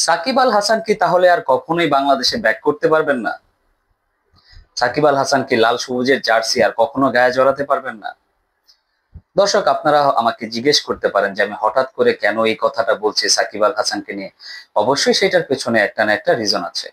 সাকিব আল হাসান কি তাহলে আর কখনোই বাংলাদেশে ব্যাক করতে পারবেন না? সাকিব আল হাসান কি লাল সবুজের জার্সি আর কখনো গায়ে জড়াতে পারবেন না? দর্শক, আপনারা আমাকে জিজ্ঞেস করতে পারেন যে আমি হঠাৎ করে কেন এই কথাটা বলছি সাকিব আল হাসানকে নিয়ে। অবশ্যই সেটার পেছনে একটা না একটা রিজন আছে।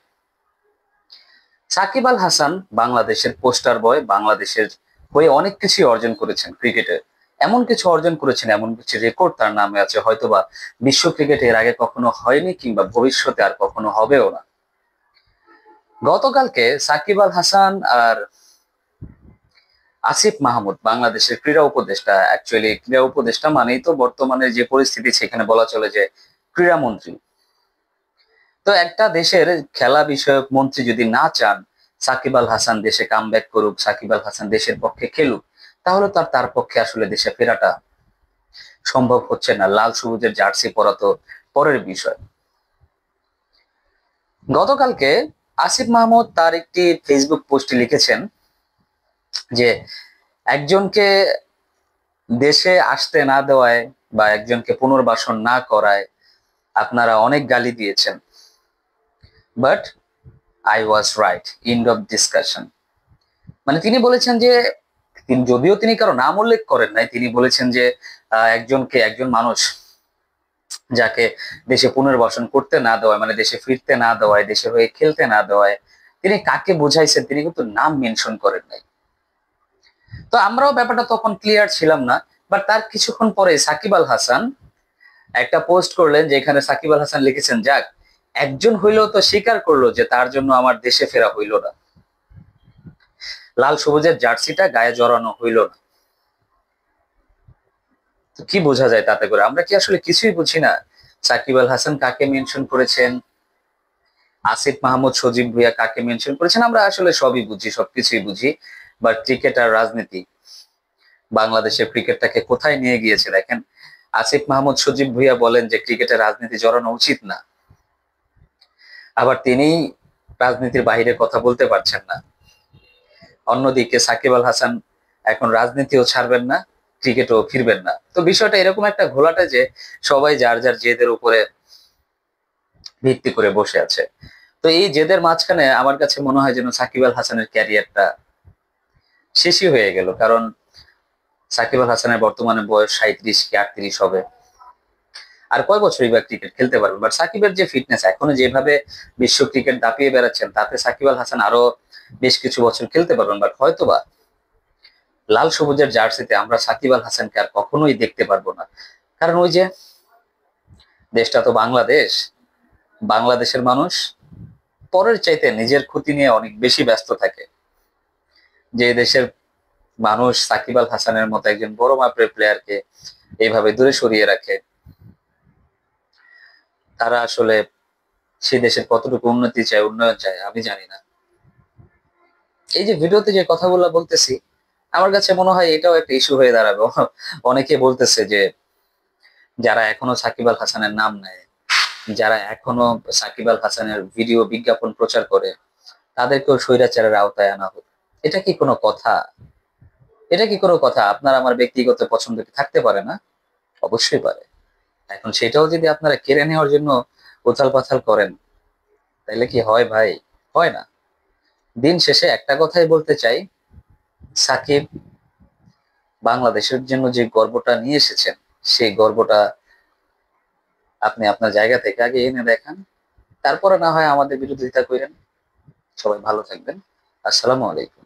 সাকিব আল হাসান বাংলাদেশের পোস্টার বয়, বাংলাদেশের হয়ে অনেক কিছু অর্জন করেছেন ক্রিকেটে। এমন কিছু অর্জন করেছেন, এমন কিছু রেকর্ড তার নামে আছে, হয়তোবা বিশ্ব ক্রিকেটে এর আগে কখনো হয়নি কিংবা ভবিষ্যতে আর কখনো হবেও না। গতকালকে সাকিব আল হাসান আর আসিফ মাহমুদ, বাংলাদেশের ক্রীড়া উপদেষ্টা, অ্যাকচুয়ালি ক্রীড়া উপদেষ্টা মানেই তো বর্তমানে যে পরিস্থিতি সেখানে বলা চলে যে ক্রীড়া মন্ত্রী। তো একটা দেশের খেলা বিষয়ক মন্ত্রী যদি না চান সাকিব আল হাসান দেশে কামব্যাক করুক, সাকিব আল হাসান দেশের পক্ষে খেলুক, তাহলে তার পক্ষে আসলে দেশে ফেরাটা সম্ভব হচ্ছে না। লাল সবুজের জার্সি পরা তো পরের বিষয়। গতকালকে আসিফ মাহমুদ তার একটি ফেসবুক পোস্টে লিখেছেন যে একজনকে দেশে আসতে না দেওয়ায় বা একজনকে পুনর্বাসন না করায় আপনারা অনেক গালি দিয়েছেন, but I was right, end of discussion. মানে তিনি বলেছেন যে যদিও তিনি কারো নাম উল্লেখ করেন নাই, তিনি বলেছেন যে একজন মানুষ যাকে দেশে পুনর্বাসন করতে না দেওয়ায়, মানে দেশে ফিরতে না দেওয়ায়, দেশে হয়ে খেলতে না দেওয়ায় তিনি কাকে বুঝাইছেন তিনি কিন্তু নাম মেনশন করেন নাই। তো আমরাও ব্যাপারটা তখন ক্লিয়ার ছিলাম না। বাট তার কিছুক্ষণ পরে সাকিব আল হাসান একটা পোস্ট করলেন, যেখানে সাকিব আল হাসান লিখেছেন, যাক একজন হইলেও তো স্বীকার করলো যে তার জন্য আমার দেশে ফেরা হইল না, লাল সবুজের জার্সিটা গায়ে জড়ানো হইল না। তো কি বোঝা যায় তাতে করে? আমরা কি আসলে কিছুই বুঝি না? সাকিব আল হাসান কাকে মেনশন করেছেন, আসিফ মাহমুদ, সজীব ভুইয়া কাকে মেনশন করেছেন, আমরা আসলে সবই বুঝি, সবকিছুই বুঝি। বাট ক্রিকেট আর রাজনীতি বাংলাদেশের ক্রিকেটটাকে কোথায় নিয়ে গিয়েছে দেখেন। আসিফ মাহমুদ, সজীব ভুইয়া বলেন যে ক্রিকেটে রাজনীতি জড়ানো উচিত না, আবার তিনি রাজনীতির বাইরে কথা বলতে পারছেন না। অন্যদিকে সাকিব আল হাসান এখন রাজনীতিও ছাড়বেন না, ক্রিকেটও ফিরবেন না। তো বিষয়টা এরকম একটা ঘোলাটে যে সবাই যার যার জেদের উপরে ভিত্তি করে বসে আছে। তো এই জেদের মাঝখানে আমার কাছে মনে হয় যেন সাকিব আল হাসানের ক্যারিয়ারটা শেষই হয়ে গেল। কারণ সাকিব আল হাসানের বর্তমানে বয়স 37 কি 38 হবে, আর কয় বছরই বা ক্রিকেট খেলতে পারবে? বাট সাকিবের যে ফিটনেস, এখনো যেভাবে বিশ্ব ক্রিকেট দাপিয়ে বেড়াচ্ছেন, তাতে সাকিব আল হাসান আরো বেশ কিছু বছর খেলতে পারবেন। বাট হয়তোবা লাল সবুজের জার্সিতে আমরা সাকিব আল হাসানকে আর কখনোই দেখতে পারবো না। কারণ ওই যে দেশটা তো বাংলাদেশ, বাংলাদেশের মানুষ পরের চাইতে নিজের ক্ষতি নিয়ে অনেক বেশি ব্যস্ত থাকে। যে দেশের মানুষ সাকিব আল হাসানের মতো একজন বড় মাপের প্লেয়ারকে এইভাবে দূরে সরিয়ে রাখে, তারা আসলে সেই দেশের কতটুকু উন্নতি চায়, উন্নয়ন চায় আমি জানি না। এই যে ভিডিওতে যে কথাগুলো বলতেছি, আমার কাছে মনে হয় এটাও একটা ইস্যু হয়ে দাঁড়াবে। অনেকে বলতেছে যে যারা এখনো সাকিব আল হাসানের নাম নেয়, যারা এখনো সাকিব আল হাসানের ভিডিও বিজ্ঞাপন প্রচার করে, তাদেরকেও স্বৈরাচারের আওতায় আনা হোক। এটা কি কোনো কথা? এটা কি কোনো কথা? আপনার আমার ব্যক্তিগত পছন্দ কি থাকতে পারে না? অবশ্যই পারে। এখন সেটাও যদি আপনারা কেড়ে নেওয়ার জন্য উথাল পাথাল করেন, তাহলে কি হয় ভাই? হয় না। দিন শেষে একটা কথাই বলতে চাই, সাকিব বাংলাদেশের জন্য যে গর্বটা নিয়ে এসেছেন, সেই গর্বটা আপনি আপনার জায়গা থেকে আগে এনে দেখান, তারপরে না হয় আমাদের বিরোধিতা করেন। সবাই ভালো থাকবেন। আসসালামু আলাইকুম।